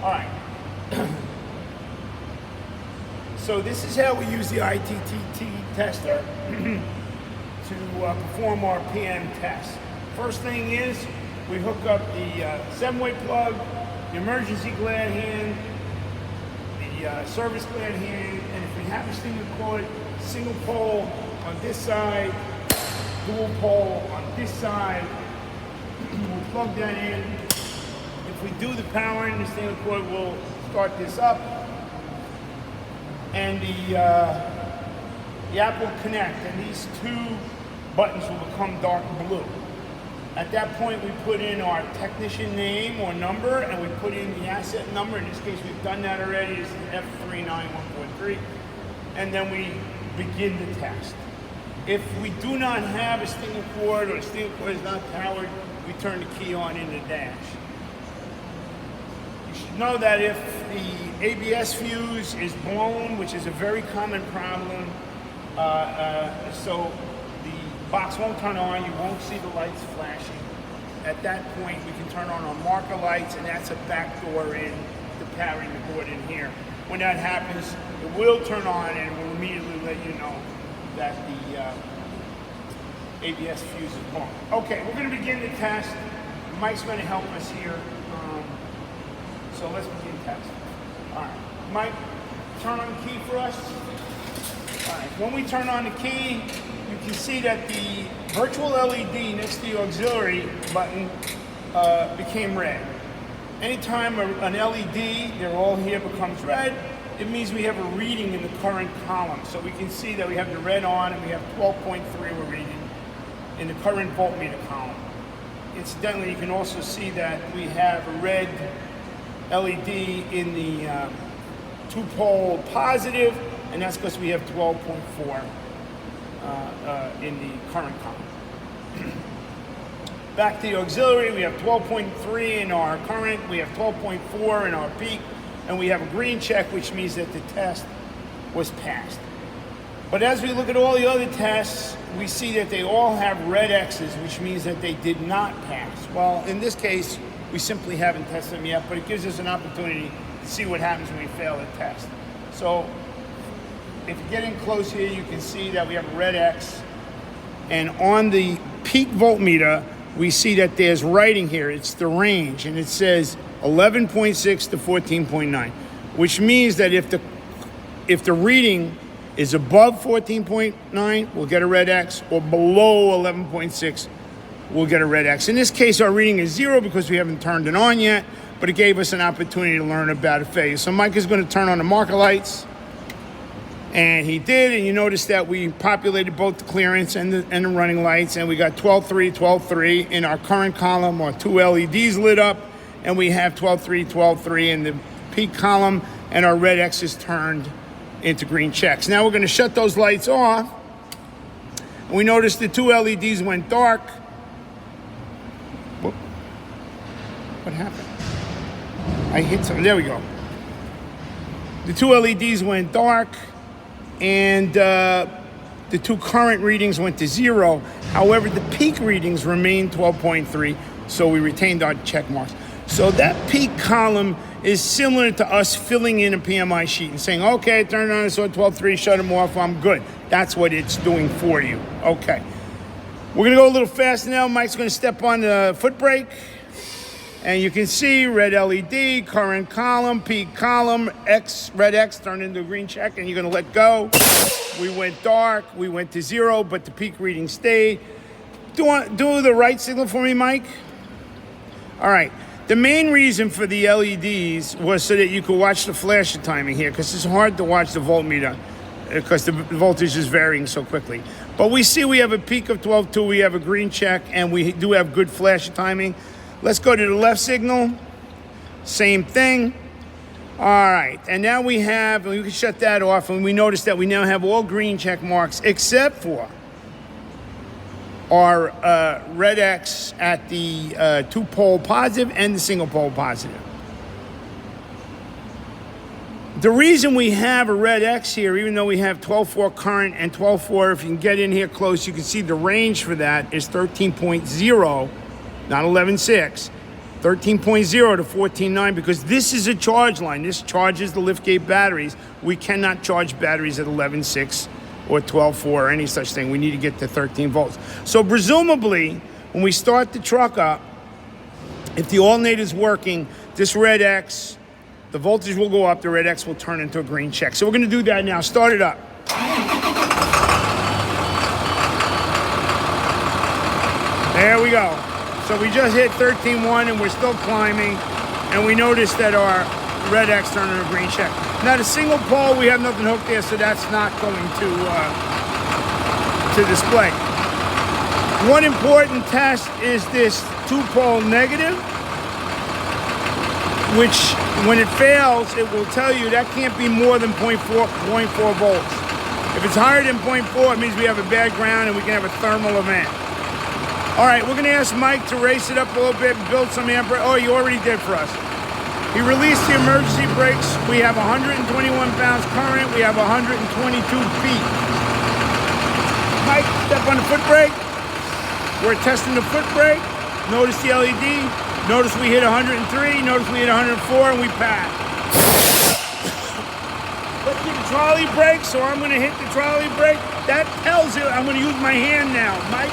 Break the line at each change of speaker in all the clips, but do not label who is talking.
All right. So this is how we use the ITTT tester to perform our PM test. First thing is we hook up the 7-way plug, the emergency glad hand, the service glad hand, and if we have a single pole on this side, dual pole on this side, we'll plug that in. If we do the powering, the single cord will start this up, and the app will connect, and these two buttons will become dark blue. At that point, we put in our technician name or number, and we put in the asset number. In this case, we've done that already. It's F39143, and then we begin the test. If we do not have a single cord or the single cord is not powered, we turn the key on in the dash. You should know that if the ABS fuse is blown, which is a very common problem, so the box won't turn on, you won't see the lights flashing. At that point, we can turn on our marker lights, and that's a back door in to powering the board in here. When that happens, it will turn on and it will immediately let you know that the ABS fuse is blown. Okay, we're going to begin the test. Mike's going to help us here. So let's begin the test. All right, Mike, turn on the key for us. All right, when we turn on the key, you can see that the virtual LED next to the auxiliary button became red. Anytime an LED, they're all here, becomes red, it means we have a reading in the current column. So we can see that we have the red on and we have 12.3 we're reading in the current voltmeter column. Incidentally, you can also see that we have a red LED in the 2-pole positive, and that's because we have 12.4 in the current column. Back to the auxiliary, we have 12.3 in our current, we have 12.4 in our peak, and we have a green check, which means that the test was passed. But as we look at all the other tests, we see that they all have red X's, which means that they did not pass. Well, in this case, we simply haven't tested them yet, but it gives us an opportunity to see what happens when we fail a test. So if you get in close here, you can see that we have a red X, and on the peak voltmeter, we see that there's writing here. It's the range, and it says 11.6 to 14.9, which means that if the reading is above 14.9, we'll get a red X, or below 11.6, we'll get a red X. In this case, our reading is 0 because we haven't turned it on yet, but it gave us an opportunity to learn about a failure. So Mike is going to turn on the marker lights, and he did, and you notice that we populated both the clearance and the running lights, and we got 12.3, 12.3 in our current column. Our 2 LEDs lit up, and we have 12.3, 12.3 in the peak column, and our red X is turned into green checks. Now we're going to shut those lights off, and we notice the 2 LEDs went dark. Whoop. What happened? I hit something. There we go. The 2 LEDs went dark, and the 2 current readings went to 0. However, the peak readings remained 12.3, so we retained our check marks. So that peak column is similar to us filling in a PMI sheet and saying, okay, turn it on, I saw 12.3, shut them off, I'm good. That's what it's doing for you. Okay. We're going to go a little faster now. Mike's going to step on the foot brake. And you can see red LED, current column, peak column, X, red X turned into a green check, and you're going to let go. We went dark, we went to 0, but the peak reading stayed. Do the right signal for me, Mike? All right. The main reason for the LEDs was so that you could watch the flasher timing here, because it's hard to watch the voltmeter because the voltage is varying so quickly. But we see we have a peak of 12.2, we have a green check, and we do have good flasher timing. Let's go to the left signal. Same thing. All right, and now we can shut that off, and we notice that we now have all green check marks except for our red X at the 2-pole positive and the single pole positive. The reason we have a red X here, even though we have 12.4 current and 12.4, if you can get in here close, you can see the range for that is 13.0, not 11.6. 13.0 to 14.9, because this is a charge line. This charges the liftgate batteries. We cannot charge batteries at 11.6 or 12.4 or any such thing. We need to get to 13 volts. So presumably, when we start the truck up, if the alternator's working, this red X, the voltage will go up, the red X will turn into a green check. So we're gonna do that now. Start it up. There we go. So we just hit 13.1 and we're still climbing, and we notice that our red X turned into a green check. Now the single pole, we have nothing hooked there, so that's not going to display. One important test is this 2-pole negative, which when it fails, it will tell you that can't be more than 0.4 volts. If it's higher than 0.4, it means we have a bad ground and we can have a thermal event. All right, we're gonna ask Mike to race it up a little bit and build some ampere. Oh, you already did for us. He released the emergency brakes. We have 121 pounds current. We have 122 feet. Mike, step on the foot brake. We're testing the foot brake. Notice the LED. Notice we hit 103. Notice we hit 104 and we passed. Let's do the trolley brake. So I'm gonna hit the trolley brake. That tells you I'm gonna use my hand now. Mike,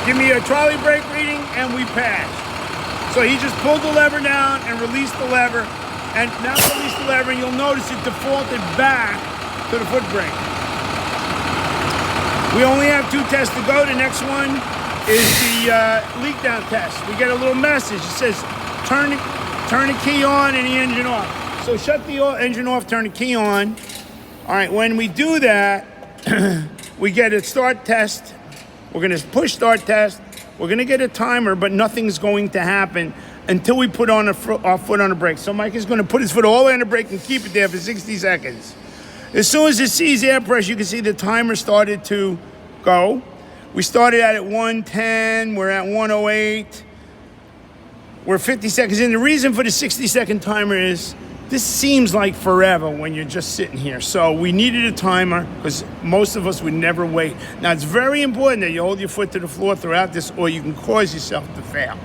give me a trolley brake reading, and we passed. So he just pulled the lever down and released the lever, and now release the lever, and you'll notice it defaulted back to the foot brake. We only have 2 tests to go. The next one is the leak down test. We get a little message. It says, turn the key on and the engine off. So shut the engine off, turn the key on. All right, when we do that, we get a start test. We're gonna push start test. We're gonna get a timer, but nothing's going to happen until we put on our foot on the brake. So Mike is gonna put his foot all the way on the brake and keep it there for 60 seconds. As soon as it sees air pressure, you can see the timer started to go. We started at 110, we're at 108. We're 50 seconds in. The reason for the 60-second timer is this seems like forever when you're just sitting here. So we needed a timer because most of us would never wait. Now, it's very important that you hold your foot to the floor throughout this, or you can cause yourself to fail.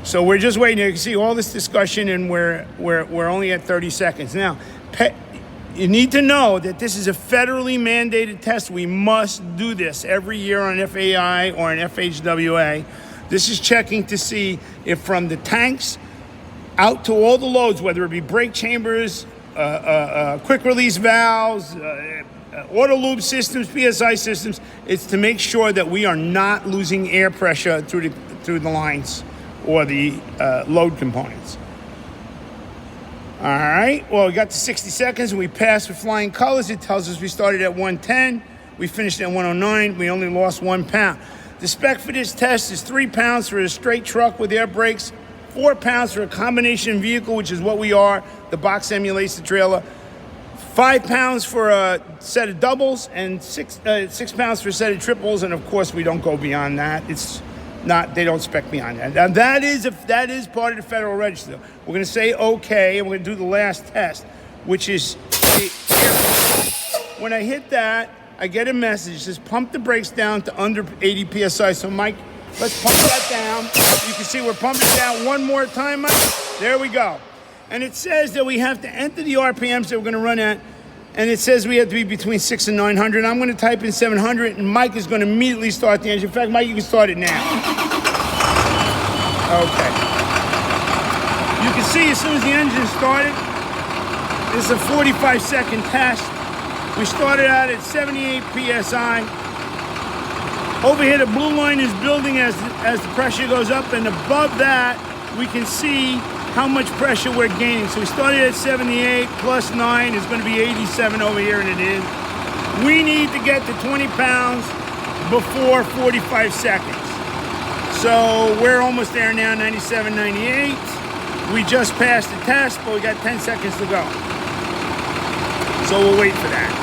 So we're just waiting. You can see all this discussion, and we're only at 30 seconds. Now, you need to know that this is a federally mandated test. We must do this every year on FAI or an FHWA. This is checking to see if from the tanks out to all the loads, whether it be brake chambers, quick release valves, auto lube systems, PSI systems, it's to make sure that we are not losing air pressure through the lines or the load components. All right, well, we got to 60 seconds and we passed with flying colors. It tells us we started at 110, we finished at 109, we only lost 1 pound. The spec for this test is 3 pounds for a straight truck with air brakes, 4 pounds for a combination vehicle, which is what we are. The box emulates the trailer. 5 pounds for a set of doubles, and 6 pounds for a set of triples. And of course, we don't go beyond that. It's not, they don't spec beyond that. Now, that is part of the Federal Register. We're going to say okay, and we're going to do the last test, which is when I hit that, I get a message. It says pump the brakes down to under 80 psi. So Mike, let's pump that down. You can see we're pumping it down one more time, Mike. There we go. And it says that we have to enter the RPMs that we're going to run at. And it says we have to be between 600 and 900. I'm going to type in 700, and Mike is going to immediately start the engine. In fact, Mike, you can start it now. Okay. You can see as soon as the engine started, this is a 45-second test. We started out at 78 PSI. Over here, the blue line is building as the pressure goes up, and above that, we can see how much pressure we're gaining. So we started at 78, plus 9 is going to be 87 over here, and it is. We need to get to 20 pounds before 45 seconds. So we're almost there now, 97, 98. We just passed the test, but we got 10 seconds to go. So we'll wait for that.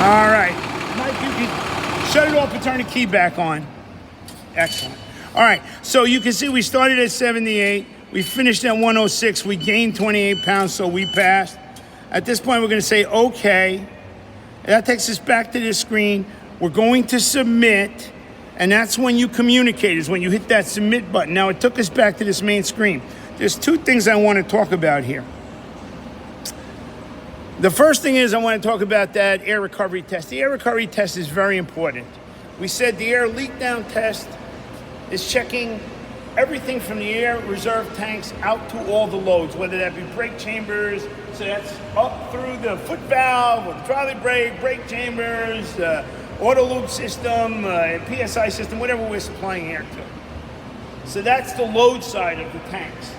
All right, Mike, you can shut it off and turn the key back on. Excellent. All right, so you can see we started at 78. We finished at 106. We gained 28 pounds, so we passed. At this point, we're going to say okay. And that takes us back to this screen. We're going to submit, and that's when you communicate, is when you hit that submit button. Now, it took us back to this main screen. There's two things I want to talk about here. The first thing is I want to talk about that air recovery test. The air recovery test is very important. We said the air leak down test is checking everything from the air reserve tanks out to all the loads, whether that be brake chambers, so that's up through the foot valve or the trolley brake chambers, auto loop system, PSI system, whatever we're supplying air to. So that's the load side of the tanks.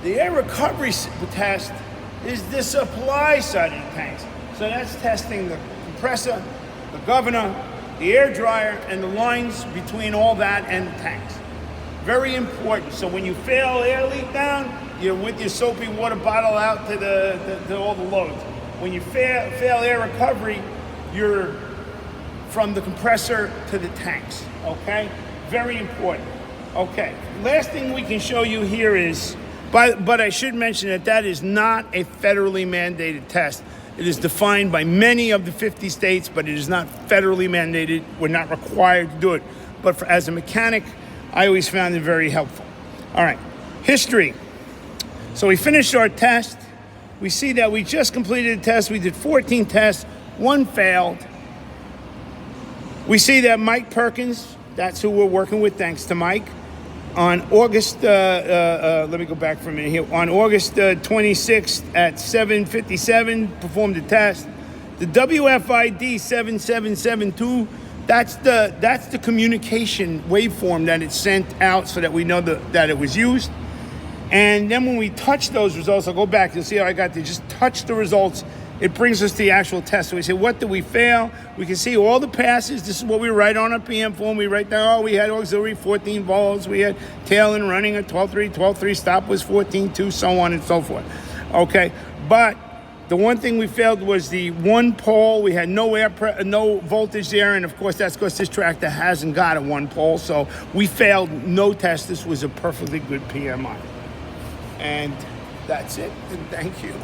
The air recovery test is the supply side of the tanks. So that's testing the compressor, the governor, the air dryer, and the lines between all that and the tanks. Very important. So when you fail air leak down, you're with your soapy water bottle out to all the loads. When you fail air recovery, you're from the compressor to the tanks, okay? Very important. Okay, last thing we can show you here is, but I should mention that is not a federally mandated test. It is defined by many of the 50 states, but it is not federally mandated. We're not required to do it. But as a mechanic, I always found it very helpful. All right, history. So we finished our test. We see that we just completed a test. We did 14 tests, 1 failed. We see that Mike Perkins, that's who we're working with, thanks to Mike, on August, let me go back for a minute here. On August 26th at 7:57, performed the test. The WFID 7772, that's the communication waveform that it sent out so that we know that it was used. And then when we touch those results, I'll go back, you'll see how I got to just touch the results. It brings us to the actual test. So we say, what did we fail? We can see all the passes. This is what we write on our PM form. We write down, we had auxiliary 14 volts. We had tail and running at 12.3, 12.3, stop was 14.2, so on and so forth. Okay, but the one thing we failed was the one pole. We had no voltage there, and of course that's because this tractor hasn't got a one pole, so we failed no test. This was a perfectly good PMI. And that's it, and thank you.